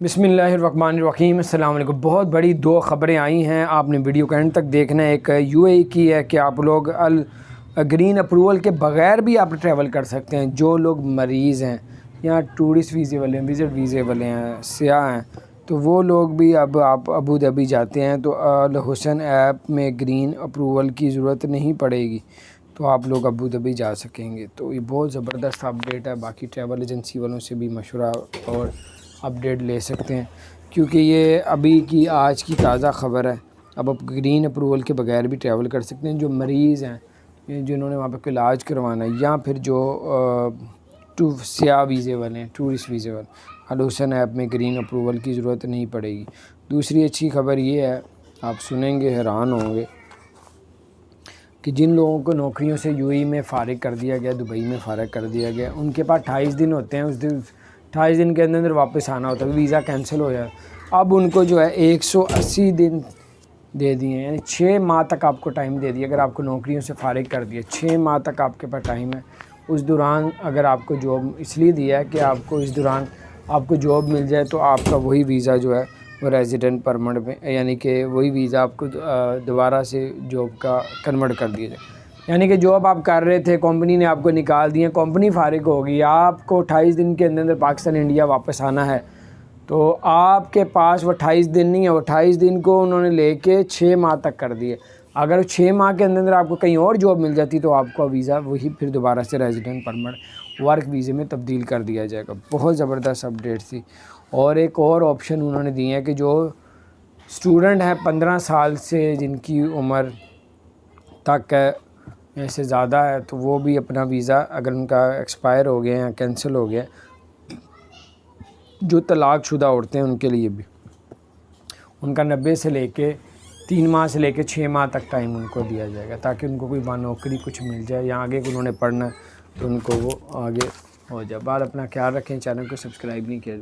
بسم اللہ الرحمن الرحیم۔ السلام علیکم۔ بہت بڑی دو خبریں آئی ہیں، آپ نے ویڈیو کا اینڈ تک دیکھنا ہے۔ ایک UAE کی ہے کہ آپ لوگ گرین اپروول کے بغیر بھی آپ ٹریول کر سکتے ہیں۔ جو لوگ مریض ہیں یا ٹورسٹ ویزے والے ہیں، وزٹ ویزے والے ہیں، سیاح ہیں، تو وہ لوگ بھی اب آپ ابو ظبی جاتے ہیں تو الحسن ایپ میں گرین اپروول کی ضرورت نہیں پڑے گی، تو آپ لوگ ابو ظبی جا سکیں گے۔ تو یہ بہت زبردست اپڈیٹ ہے۔ باقی ٹریول ایجنسی والوں سے بھی مشورہ اور اپڈیٹ لے سکتے ہیں، کیونکہ یہ ابھی کی آج کی تازہ خبر ہے۔ اب آپ گرین اپروول کے بغیر بھی ٹریول کر سکتے ہیں۔ جو مریض ہیں، جنہوں نے وہاں پہ علاج کروانا ہے، یا پھر جو سیاح ویزے والے ہیں، ٹورسٹ ویزے والے، الحسن ایپ میں گرین اپروول کی ضرورت نہیں پڑے گی۔ دوسری اچھی خبر یہ ہے، آپ سنیں گے حیران ہوں گے، کہ جن لوگوں کو نوکریوں سے UAE میں فارغ کر دیا گیا، دبئی میں فارغ کر دیا گیا، ان کے پاس 28 دن ہوتے ہیں۔ اس 28 دن کے اندر واپس آنا ہوتا ہے، ویزا کینسل ہو جائے۔ اب ان کو جو ہے 180 دن دے دیے ہیں، یعنی 6 ماہ تک آپ کو ٹائم دے دیا۔ اگر آپ کو نوکریوں سے فارغ کر دیا، 6 ماہ تک آپ کے پاس ٹائم ہے۔ اس دوران اگر آپ کو جاب اس لیے دیا ہے کہ آپ کو اس دوران آپ کو جاب مل جائے، تو آپ کا وہی ویزا جو ہے وہ ریزیڈنٹ پرمنٹ میں، یعنی کہ وہی ویزا آپ کو دوبارہ سے جاب کا کنورٹ کر دیا جائے۔ یعنی کہ جاب آپ کر رہے تھے، کمپنی نے آپ کو نکال دیا، کمپنی فارغ ہوگی، آپ کو 28 دن کے اندر پاکستان انڈیا واپس آنا ہے، تو آپ کے پاس وہ 28 دن نہیں ہے، وہ 28 دن کو انہوں نے لے کے 6 ماہ تک کر دیے۔ اگر 6 ماہ کے اندر آپ کو کہیں اور جاب مل جاتی، تو آپ کا ویزا وہی پھر دوبارہ سے ریزیڈنٹ پرمٹ ورک ویزے میں تبدیل کر دیا جائے گا۔ بہت زبردست اپڈیٹ تھی۔ اور ایک اور آپشن انہوں نے دی ہے کہ جو اسٹوڈنٹ ہیں 15 سال سے جن کی عمر تک ہے سے زیادہ ہے، تو وہ بھی اپنا ویزا اگر ان کا ایکسپائر ہو گیا یا کینسل ہو گیا، جو طلاق شدہ عورتیں ہیں ان کے لیے بھی ان کا 90 سے لے کے 3 ماہ سے لے کے 6 ماہ تک ٹائم ان کو دیا جائے گا، تاکہ ان کو کوئی وہاں نوکری کچھ مل جائے، یا آگے انہوں نے پڑھنا ہے تو ان کو وہ آگے ہو جائے۔ بعد اپنا خیال رکھیں، چینل کو سبسکرائب نہیں کیا۔